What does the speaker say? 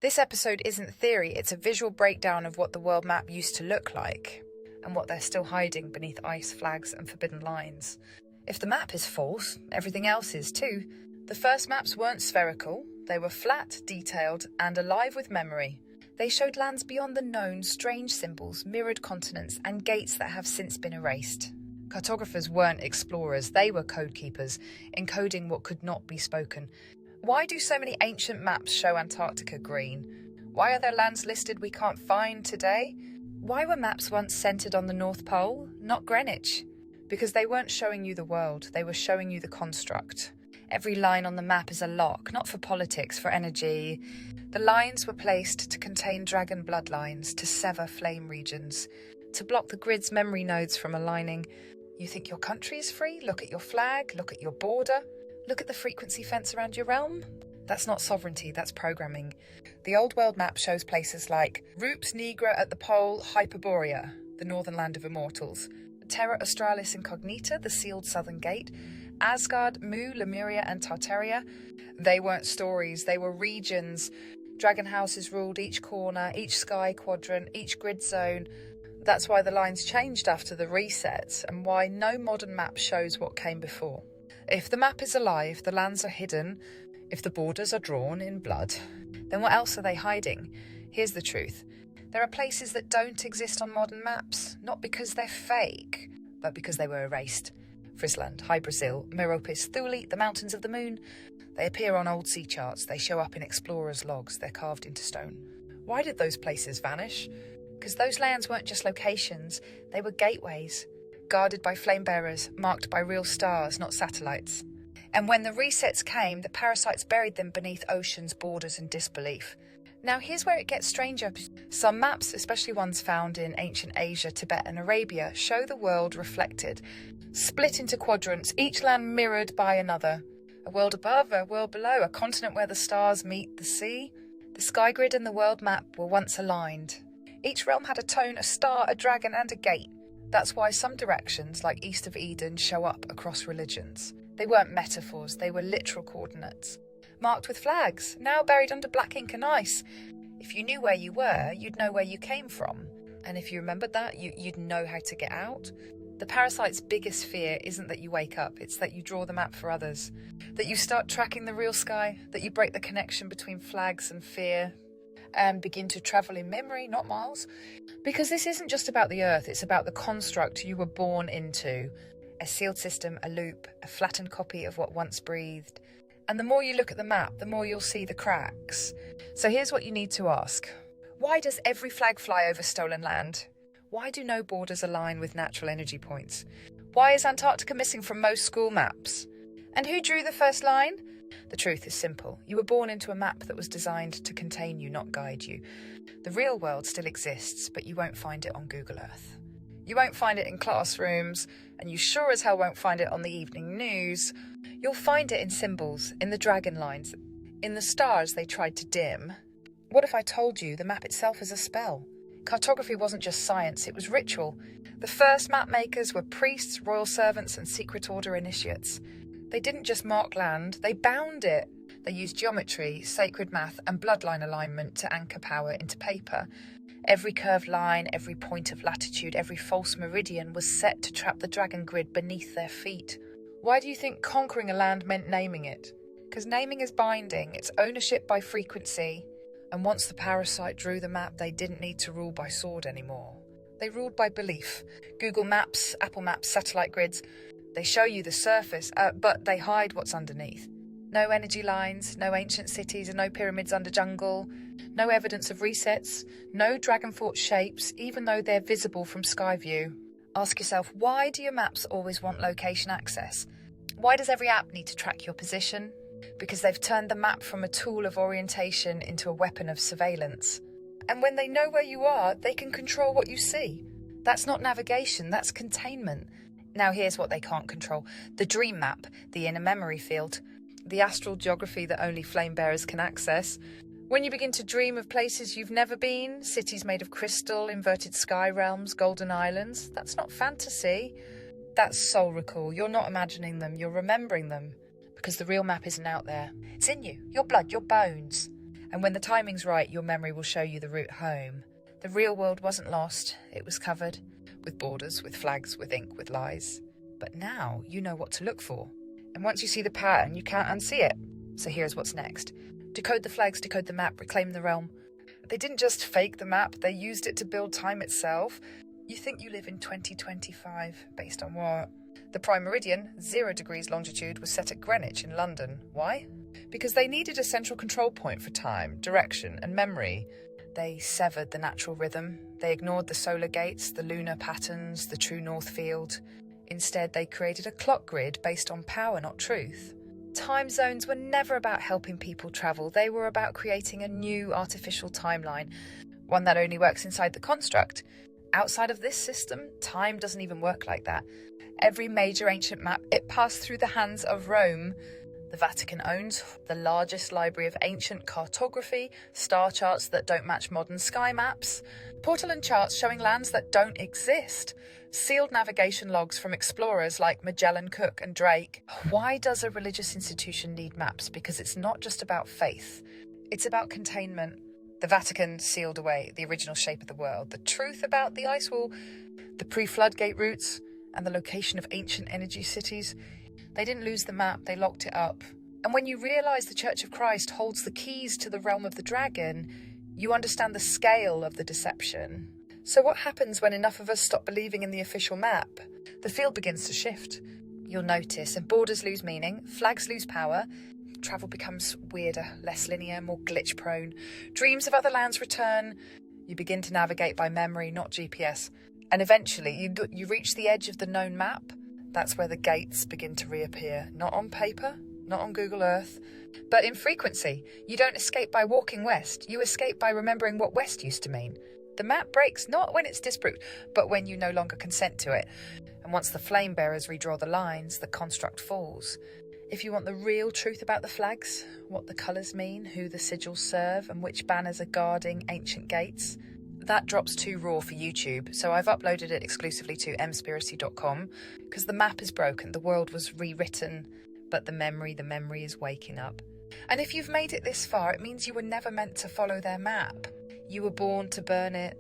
This episode isn't theory, it's a visual breakdown of what the world map used to look like, and what they're still hiding beneath ice, flags, and forbidden lines. If the map is false, everything else is too. The first maps weren't spherical, they were flat, detailed, and alive with memory. They showed lands beyond the known, strange symbols, mirrored continents, and gates that have since been erased. Cartographers weren't explorers, they were code keepers, encoding what could not be spoken. Why do so many ancient maps show Antarctica green? Why are there lands listed we can't find today? Why were maps once centred on the North Pole, not Greenwich? Because they weren't showing you the world, they were showing you the construct. Every line on the map is a lock, not for politics, for energy. The lines were placed to contain dragon bloodlines, to sever flame regions, to block the grid's memory nodes from aligning. You think your country is free? Look at your flag, look at your border. Look at the frequency fence around your realm. That's not sovereignty, that's programming. The old world map shows places like Rupes Nigra at the pole, Hyperborea, the northern land of immortals, Terra Australis Incognita, the sealed southern gate, Asgard, Mu, Lemuria and Tartaria. They weren't stories, they were regions. Dragon houses ruled each corner, each sky quadrant, each grid zone. That's why the lines changed after the reset, and why no modern map shows what came before. If the map is alive, the lands are hidden. If the borders are drawn in blood, then what else are they hiding? Here's the truth. There are places that don't exist on modern maps, not because they're fake, but because they were erased. Friesland, High Brazil, Meropis, Thule, the Mountains of the Moon. They appear on old sea charts, they show up in explorers' logs, they're carved into stone. Why did those places vanish? Because those lands weren't just locations, they were gateways, guarded by flame bearers, marked by real stars, not satellites. And when the resets came, the parasites buried them beneath oceans, borders and disbelief. Now here's where it gets stranger. Some maps, especially ones found in ancient Asia, Tibet and Arabia, show the world reflected, split into quadrants, each land mirrored by another. A world above, a world below, a continent where the stars meet the sea. The sky grid and the world map were once aligned. Each realm had a tone, a star, a dragon and a gate. That's why some directions, like East of Eden, show up across religions. They weren't metaphors, they were literal coordinates. Marked with flags, now buried under black ink and ice. If you knew where you were, you'd know where you came from. And if you remembered that, you'd know how to get out. The parasite's biggest fear isn't that you wake up, it's that you draw the map for others. That you start tracking the real sky, that you break the connection between flags and fear, and begin to travel in memory, not miles. Because this isn't just about the Earth, it's about the construct you were born into. A sealed system, a loop, a flattened copy of what once breathed. And the more you look at the map, the more you'll see the cracks. So here's what you need to ask. Why does every flag fly over stolen land? Why do no borders align with natural energy points? Why is Antarctica missing from most school maps? And who drew the first line? The truth is simple. You were born into a map that was designed to contain you, not guide you. The real world still exists, but you won't find it on Google Earth. You won't find it in classrooms, and you sure as hell won't find it on the evening news. You'll find it in symbols, in the dragon lines, in the stars they tried to dim. What if I told you the map itself is a spell? Cartography wasn't just science, it was ritual. The first map makers were priests, royal servants, and secret order initiates. They didn't just mark land, they bound it. They used geometry, sacred math, and bloodline alignment to anchor power into paper. Every curved line, every point of latitude, every false meridian was set to trap the dragon grid beneath their feet. Why do you think conquering a land meant naming it? Because naming is binding, it's ownership by frequency. And once the parasite drew the map, they didn't need to rule by sword anymore. They ruled by belief. Google Maps, Apple Maps, satellite grids, they show you the surface, but they hide what's underneath. No energy lines, no ancient cities and no pyramids under jungle, no evidence of resets, no dragon fort shapes, even though they're visible from sky view. Ask yourself, why do your maps always want location access? Why does every app need to track your position? Because they've turned the map from a tool of orientation into a weapon of surveillance. And when they know where you are, they can control what you see. That's not navigation, that's containment. Now here's what they can't control. The dream map, the inner memory field, the astral geography that only flame bearers can access. When you begin to dream of places you've never been, cities made of crystal, inverted sky realms, golden islands, that's not fantasy. That's soul recall. You're not imagining them, you're remembering them. Because the real map isn't out there. It's in you, your blood, your bones. And when the timing's right, your memory will show you the route home. The real world wasn't lost, it was covered. With borders, with flags, with ink, with lies. But now you know what to look for. And once you see the pattern, you can't unsee it. So here's what's next. Decode the flags, decode the map, reclaim the realm. They didn't just fake the map, they used it to build time itself. You think you live in 2025, based on what? The prime meridian, 0 degrees longitude, was set at Greenwich in London. Why? Because they needed a central control point for time, direction, and memory. They severed the natural rhythm. They ignored the solar gates, the lunar patterns, the true north field. Instead, they created a clock grid based on power, not truth. Time zones were never about helping people travel. They were about creating a new artificial timeline, one that only works inside the construct. Outside of this system, time doesn't even work like that. Every major ancient map, it passed through the hands of Rome. The Vatican owns the largest library of ancient cartography, star charts that don't match modern sky maps, portolan charts showing lands that don't exist, sealed navigation logs from explorers like Magellan, Cook and Drake. Why does a religious institution need maps? Because it's not just about faith, it's about containment. The Vatican sealed away the original shape of the world, the truth about the ice wall, the pre-floodgate routes, and the location of ancient energy cities. They didn't lose the map, they locked it up. And when you realise the Church of Christ holds the keys to the realm of the dragon, you understand the scale of the deception. So what happens when enough of us stop believing in the official map? The field begins to shift. You'll notice, and borders lose meaning, flags lose power, travel becomes weirder, less linear, more glitch-prone. Dreams of other lands return. You begin to navigate by memory, not GPS. And eventually, you reach the edge of the known map. That's where the gates begin to reappear, not on paper, not on Google Earth, but in frequency. You don't escape by walking west, you escape by remembering what west used to mean. The map breaks not when it's disproved, but when you no longer consent to it. And once the flame bearers redraw the lines, the construct falls. If you want the real truth about the flags, what the colours mean, who the sigils serve, and which banners are guarding ancient gates, that drops too raw for YouTube, so I've uploaded it exclusively to Emspiracy.com, because the map is broken, the world was rewritten, but the memory is waking up. And if you've made it this far, it means you were never meant to follow their map. You were born to burn it,